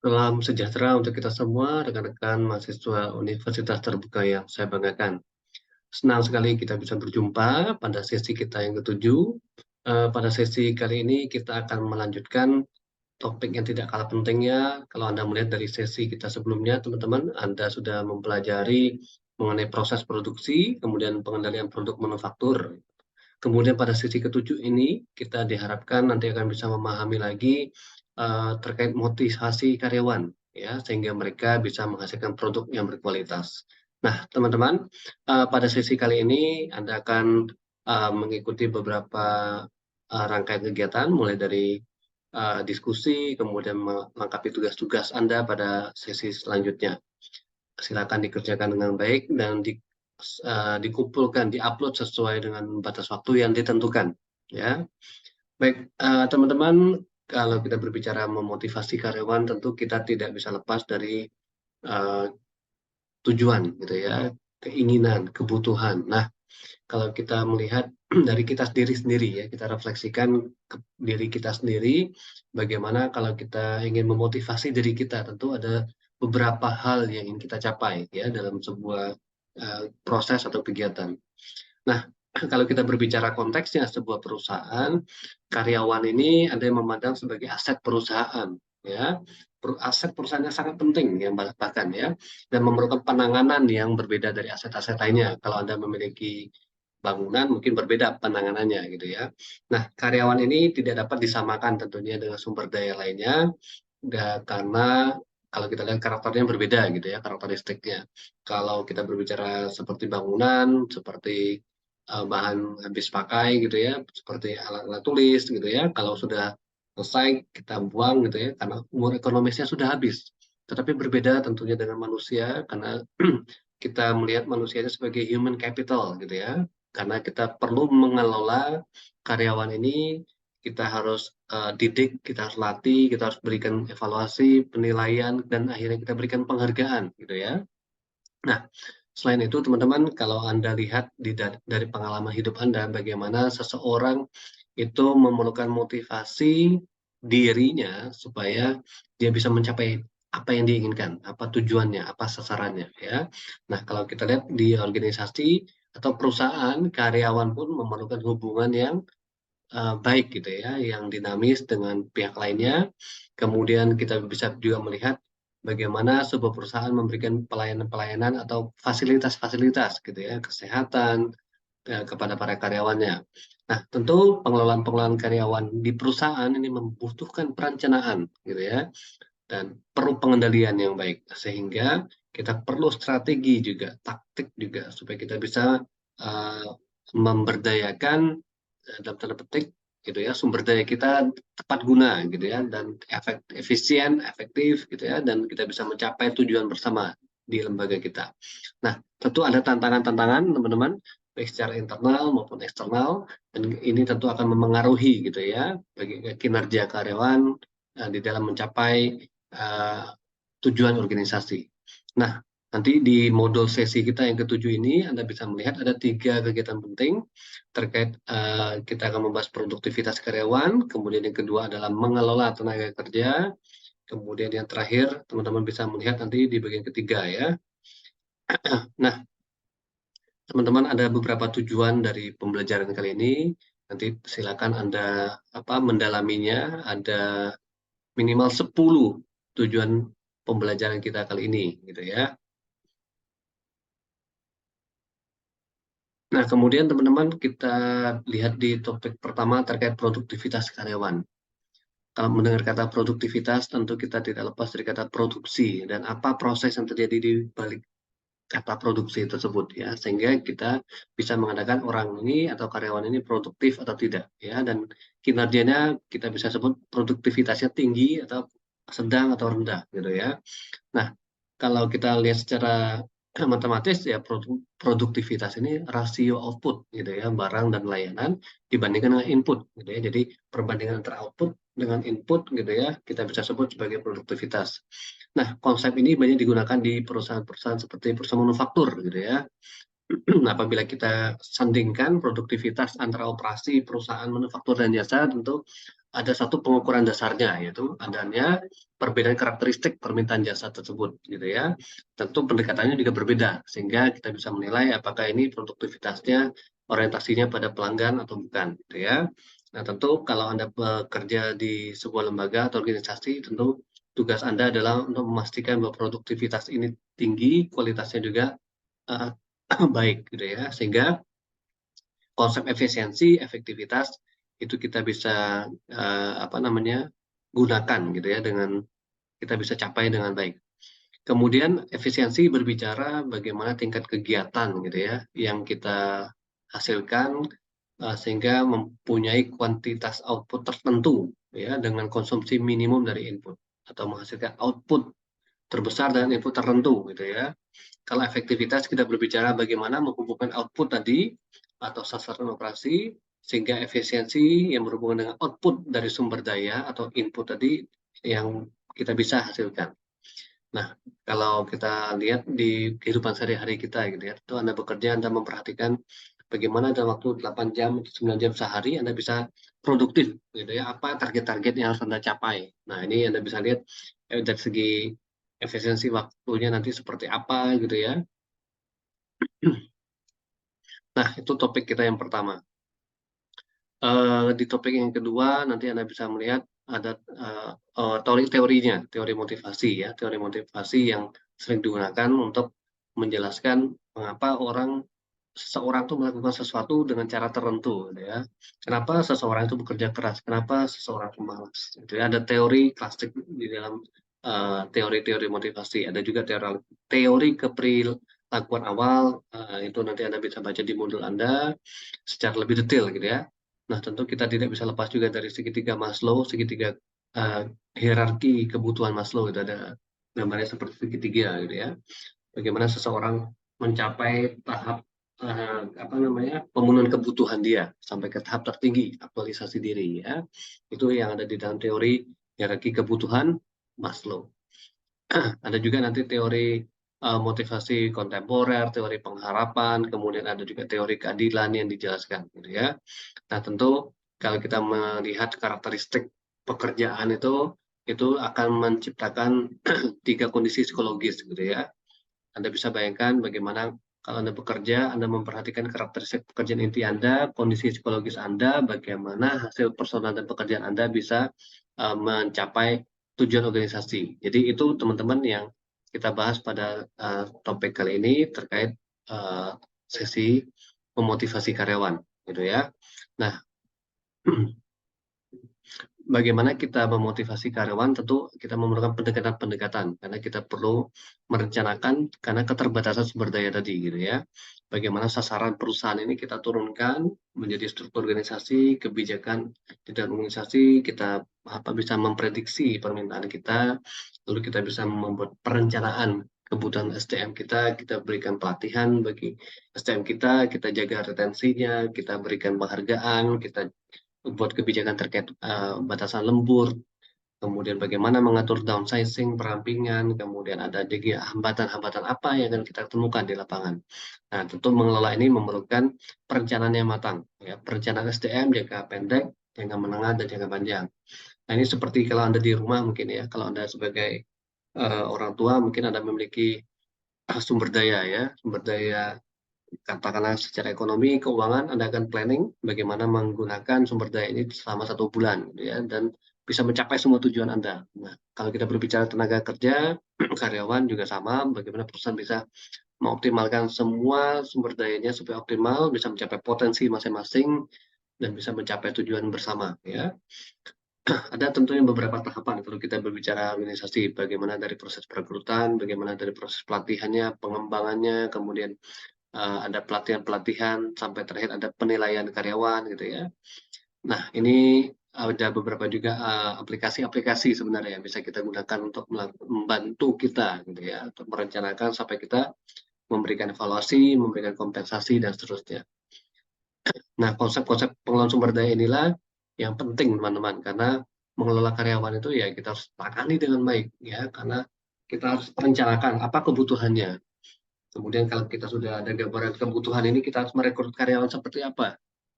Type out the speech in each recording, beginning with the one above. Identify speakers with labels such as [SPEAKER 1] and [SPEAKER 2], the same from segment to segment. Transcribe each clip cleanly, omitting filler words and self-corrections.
[SPEAKER 1] Salam sejahtera untuk kita semua, rekan-rekan mahasiswa Universitas Terbuka yang saya banggakan. Senang sekali kita bisa berjumpa pada sesi kita yang ketujuh. Pada sesi kali ini kita akan melanjutkan topik yang tidak kalah pentingnya. Kalau Anda melihat dari sesi kita sebelumnya, teman-teman, Anda sudah mempelajari mengenai proses produksi, kemudian pengendalian produk manufaktur. Kemudian pada sesi ketujuh ini, kita diharapkan nanti akan bisa memahami lagi terkait motivasi karyawan, ya, sehingga mereka bisa menghasilkan produk yang berkualitas. Nah, teman-teman, pada sesi kali ini Anda akan mengikuti beberapa rangkaian kegiatan, mulai dari diskusi, kemudian melengkapi tugas-tugas Anda pada sesi selanjutnya. Silakan dikerjakan dengan baik dan dikumpulkan, diupload sesuai dengan batas waktu yang ditentukan. Ya, baik, teman-teman, kalau kita berbicara memotivasi karyawan, tentu kita tidak bisa lepas dari uh, tujuan, gitu ya, keinginan, kebutuhan. Nah, kalau kita melihat dari kita sendiri ya, kita refleksikan ke diri kita sendiri, bagaimana kalau kita ingin memotivasi diri kita, tentu ada beberapa hal yang ingin kita capai ya dalam sebuah proses atau kegiatan. Nah, kalau kita berbicara konteksnya sebuah perusahaan, karyawan ini ada yang memandang sebagai aset perusahaan, ya. Aset perusahaan yang sangat penting, yang bahkan ya, dan memerlukan penanganan yang berbeda dari aset-aset lainnya. Kalau Anda memiliki bangunan, mungkin berbeda penanganannya, gitu ya. Nah, karyawan ini tidak dapat disamakan tentunya dengan sumber daya lainnya, karena kalau kita lihat karakternya berbeda, gitu ya, karakteristiknya. Kalau kita berbicara seperti bangunan, seperti bahan habis pakai gitu ya, seperti alat-alat tulis gitu ya. Kalau sudah selesai kita buang gitu ya, karena umur ekonomisnya sudah habis. Tetapi berbeda tentunya dengan manusia karena kita melihat manusianya sebagai human capital gitu ya. Karena kita perlu mengelola karyawan ini, kita harus didik, kita harus latih, kita harus berikan evaluasi, penilaian, dan akhirnya kita berikan penghargaan gitu ya. Nah, selain itu teman-teman, kalau Anda lihat dari pengalaman hidup Anda, bagaimana seseorang itu memerlukan motivasi dirinya supaya dia bisa mencapai apa yang diinginkan, apa tujuannya, apa sasarannya, ya. Nah, kalau kita lihat di organisasi atau perusahaan, karyawan pun memerlukan hubungan yang baik gitu ya, yang dinamis dengan pihak lainnya. Kemudian kita bisa juga melihat bagaimana sebuah perusahaan memberikan pelayanan-pelayanan atau fasilitas-fasilitas gitu ya, kesehatan kepada para karyawannya. Nah, tentu pengelolaan-pengelolaan karyawan di perusahaan ini membutuhkan perencanaan gitu ya, dan perlu pengendalian yang baik, sehingga kita perlu strategi juga, taktik juga, supaya kita bisa uh, memberdayakan dalam tanda petik gitu ya, sumber daya kita tepat guna gitu ya, dan efisien, efektif gitu ya, dan kita bisa mencapai tujuan bersama di lembaga kita. Nah, tentu ada tantangan-tantangan teman-teman, baik secara internal maupun eksternal, dan ini tentu akan memengaruhi gitu ya bagi kinerja karyawan di dalam mencapai tujuan organisasi. Nah, nanti di modul sesi kita yang ketujuh ini, Anda bisa melihat ada 3 kegiatan penting terkait kita akan membahas produktivitas karyawan, kemudian yang kedua adalah mengelola tenaga kerja, kemudian yang terakhir teman-teman bisa melihat nanti di bagian ketiga ya. Nah, teman-teman ada beberapa tujuan dari pembelajaran kali ini. Nanti silakan Anda mendalaminya, ada minimal 10 tujuan pembelajaran kita kali ini gitu ya. Nah, kemudian teman-teman kita lihat di topik pertama terkait produktivitas karyawan. Kalau mendengar kata produktivitas, tentu kita tidak lepas dari kata produksi dan apa proses yang terjadi di balik kata produksi tersebut ya, sehingga kita bisa mengatakan orang ini atau karyawan ini produktif atau tidak ya, dan kinerjanya kita bisa sebut produktivitasnya tinggi atau sedang atau rendah gitu ya. Nah, kalau kita lihat secara matematis ya, produktivitas ini rasio output gitu ya, barang dan layanan dibandingkan dengan input gitu ya. Jadi perbandingan antara output dengan input gitu ya, kita bisa sebut sebagai produktivitas. Nah, konsep ini banyak digunakan di perusahaan-perusahaan seperti perusahaan manufaktur gitu ya. Apabila kita sandingkan produktivitas antara operasi perusahaan manufaktur dan jasa, tentu ada satu pengukuran dasarnya, yaitu adanya perbedaan karakteristik permintaan jasa tersebut, gitu ya. Tentu pendekatannya juga berbeda, sehingga kita bisa menilai apakah ini produktivitasnya orientasinya pada pelanggan atau bukan, gitu ya. Nah, tentu kalau Anda bekerja di sebuah lembaga atau organisasi, tentu tugas Anda adalah untuk memastikan bahwa produktivitas ini tinggi, kualitasnya juga uh, baik, gitu ya. Sehingga konsep efisiensi, efektivitas itu kita bisa gunakan gitu ya, dengan kita bisa capai dengan baik. Kemudian efisiensi berbicara bagaimana tingkat kegiatan gitu ya yang kita hasilkan sehingga mempunyai kuantitas output tertentu ya dengan konsumsi minimum dari input atau menghasilkan output terbesar dan input tertentu gitu ya. Kalau efektivitas kita berbicara bagaimana menghubungkan output tadi atau sasaran operasi sehingga efisiensi yang berhubungan dengan output dari sumber daya atau input tadi yang kita bisa hasilkan. Nah, kalau kita lihat di kehidupan sehari-hari kita gitu ya, itu Anda bekerja, Anda memperhatikan bagaimana dalam waktu 8 jam, 9 jam sehari Anda bisa produktif gitu ya, apa target-target yang harus Anda capai. Nah, ini Anda bisa lihat dari segi efisiensi waktunya nanti seperti apa gitu ya. Nah, itu topik kita yang pertama. Di topik yang kedua nanti Anda bisa melihat ada teori-teorinya, teori motivasi ya, teori motivasi yang sering digunakan untuk menjelaskan mengapa seseorang itu melakukan sesuatu dengan cara tertentu, gitu ya. Kenapa seseorang itu bekerja keras? Kenapa seseorang itu malas? Gitu ya. Ada teori klasik di dalam teori-teori motivasi. Ada juga teori keperilakuan awal. Itu nanti Anda bisa baca di modul Anda secara lebih detail, gitu ya. Nah, tentu kita tidak bisa lepas juga dari segitiga Maslow, segitiga hierarki kebutuhan Maslow. Itu ada gambarnya seperti segitiga, gitu ya. Bagaimana seseorang mencapai tahap pemenuhan kebutuhan dia sampai ke tahap tertinggi aktualisasi diri ya. Itu yang ada di dalam teori hierarki kebutuhan Maslow. Ada juga nanti teori motivasi kontemporer, teori pengharapan, kemudian ada juga teori keadilan yang dijelaskan gitu ya. Nah, tentu kalau kita melihat karakteristik pekerjaan itu akan menciptakan 3 kondisi psikologis gitu ya. Anda bisa bayangkan bagaimana kalau Anda bekerja, Anda memperhatikan karakteristik pekerjaan inti Anda, kondisi psikologis Anda, bagaimana hasil personal dan pekerjaan Anda bisa mencapai tujuan organisasi. Jadi itu teman-teman yang kita bahas pada topik kali ini terkait sesi memotivasi karyawan, gitu ya. Nah, bagaimana kita memotivasi karyawan, tentu kita memerlukan pendekatan-pendekatan karena kita perlu merencanakan karena keterbatasan sumber daya tadi gitu ya. Bagaimana sasaran perusahaan ini kita turunkan menjadi struktur organisasi, kebijakan di dalam organisasi, kita bisa memprediksi permintaan kita, lalu kita bisa membuat perencanaan kebutuhan SDM kita berikan pelatihan bagi SDM kita jaga retensinya, kita berikan penghargaan, kita buat kebijakan terkait batasan lembur, kemudian bagaimana mengatur downsizing, perampingan, kemudian ada juga hambatan-hambatan apa yang akan kita temukan di lapangan. Nah, tentu mengelola ini memerlukan perencanaan yang matang, ya, perencanaan SDM jangka pendek, jangka menengah, dan jangka panjang. Nah, ini seperti kalau Anda di rumah mungkin ya, kalau Anda sebagai orang tua mungkin Anda memiliki sumber daya ya, sumber daya katakanlah secara ekonomi, keuangan, Anda akan planning bagaimana menggunakan sumber daya ini selama 1 bulan, gitu ya, dan bisa mencapai semua tujuan Anda. Nah, kalau kita berbicara tenaga kerja, karyawan juga sama, bagaimana perusahaan bisa mengoptimalkan semua sumber dayanya supaya optimal, bisa mencapai potensi masing-masing, dan bisa mencapai tujuan bersama. Ya. Ada tentunya beberapa tahapan kalau kita berbicara organisasi, bagaimana dari proses perekrutan, bagaimana dari proses pelatihannya, pengembangannya, kemudian ada pelatihan-pelatihan sampai terakhir ada penilaian karyawan gitu ya. Nah, ini ada beberapa juga aplikasi-aplikasi sebenarnya yang bisa kita gunakan untuk membantu kita gitu ya, untuk merencanakan sampai kita memberikan evaluasi, memberikan kompensasi dan seterusnya. Nah, konsep-konsep pengelolaan sumber daya inilah yang penting teman-teman karena mengelola karyawan itu ya kita harus tangani dengan baik ya karena kita harus rencanakan apa kebutuhannya. Kemudian kalau kita sudah ada gambaran kebutuhan ini, kita harus merekrut karyawan seperti apa.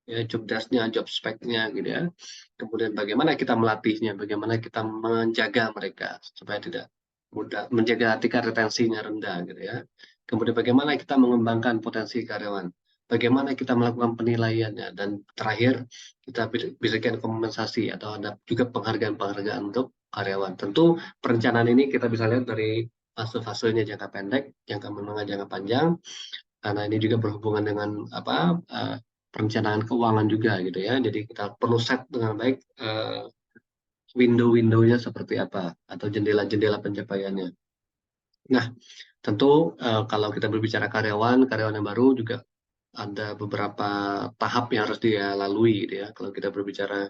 [SPEAKER 1] ya job desk-nya, job spec-nya gitu ya. Kemudian bagaimana kita melatihnya, bagaimana kita menjaga mereka supaya tidak mudah, menjaga tingkat retensinya rendah gitu ya. Kemudian bagaimana kita mengembangkan potensi karyawan, bagaimana kita melakukan penilaiannya, dan terakhir kita berikan kompensasi atau ada juga penghargaan-penghargaan untuk karyawan. Tentu perencanaan ini kita bisa lihat dari fase-fasenya, jangka pendek, jangka menengah, jangka panjang, karena ini juga berhubungan dengan apa perencanaan keuangan juga gitu ya. Jadi kita perlu set dengan baik window-windownya seperti apa atau jendela-jendela pencapaiannya. Nah, tentu kalau kita berbicara karyawan, karyawan yang baru juga ada beberapa tahap yang harus dia lalui gitu ya. Kalau kita berbicara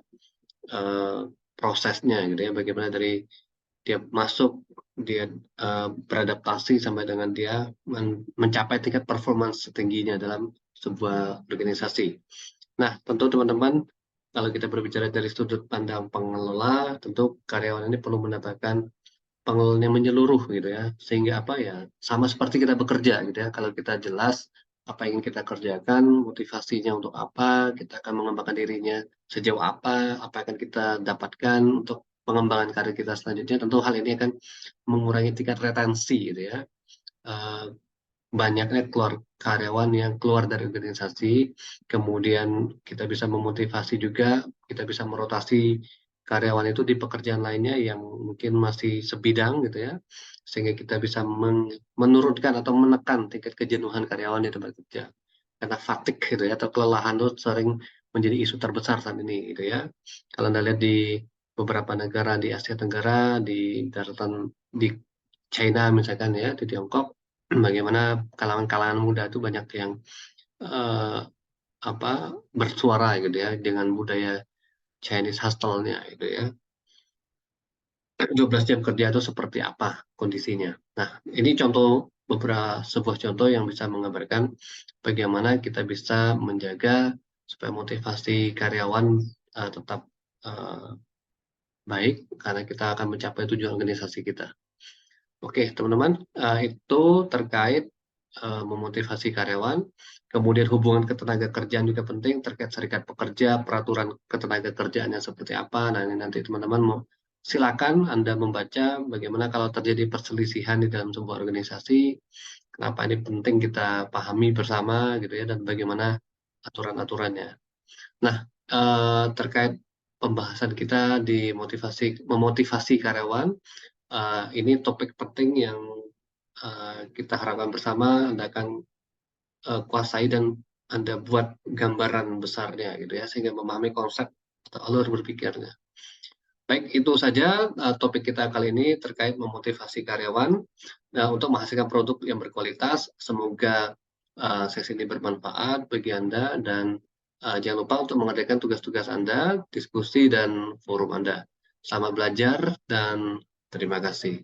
[SPEAKER 1] eh, prosesnya gitu ya, bagaimana dari dia masuk, dia beradaptasi sampai dengan dia mencapai tingkat performance setingginya dalam sebuah organisasi. Nah, tentu teman-teman, kalau kita berbicara dari sudut pandang pengelola, tentu karyawan ini perlu mendapatkan pengelolaan yang menyeluruh gitu ya, sehingga apa ya, sama seperti kita bekerja gitu ya, kalau kita jelas apa yang ingin kita kerjakan, motivasinya untuk apa, kita akan mengembangkan dirinya sejauh apa akan kita dapatkan untuk pengembangan karir kita selanjutnya, tentu hal ini akan mengurangi tingkat retensi gitu ya. Eh, Banyaknya karyawan yang keluar dari organisasi, kemudian kita bisa memotivasi juga, kita bisa merotasi karyawan itu di pekerjaan lainnya yang mungkin masih sebidang gitu ya, sehingga kita bisa menurunkan atau menekan tingkat kejenuhan karyawan di tempat kerja. Karena fatigue gitu ya, atau kelelahan itu sering menjadi isu terbesar saat ini gitu ya. Kalau Anda lihat di beberapa negara di Asia Tenggara, di daratan di China misalkan ya, di Tiongkok, bagaimana kalangan-kalangan muda itu banyak yang eh, apa bersuara gitu ya dengan budaya Chinese hustle-nya gitu ya. 12 jam kerja itu seperti apa kondisinya. Nah, ini sebuah contoh yang bisa menggambarkan bagaimana kita bisa menjaga supaya motivasi karyawan tetap eh, baik karena kita akan mencapai tujuan organisasi kita. Oke, teman-teman, itu terkait memotivasi karyawan. Kemudian hubungan ketenaga kerjaan juga penting terkait serikat pekerja, peraturan ketenaga kerjaannya seperti apa. Nah, ini nanti teman-teman mau silakan Anda membaca bagaimana kalau terjadi perselisihan di dalam sebuah organisasi, kenapa ini penting kita pahami bersama gitu ya, dan bagaimana aturan-aturannya. Nah, terkait pembahasan kita di memotivasi karyawan, ini topik penting yang kita harapkan bersama Anda akan kuasai dan Anda buat gambaran besarnya gitu ya, sehingga memahami konsep atau alur berpikirnya. Baik, itu saja topik kita kali ini terkait memotivasi karyawan untuk menghasilkan produk yang berkualitas. Semoga sesi ini bermanfaat bagi Anda dan jangan lupa untuk mengerjakan tugas-tugas Anda, diskusi dan forum Anda. Selamat belajar dan terima kasih.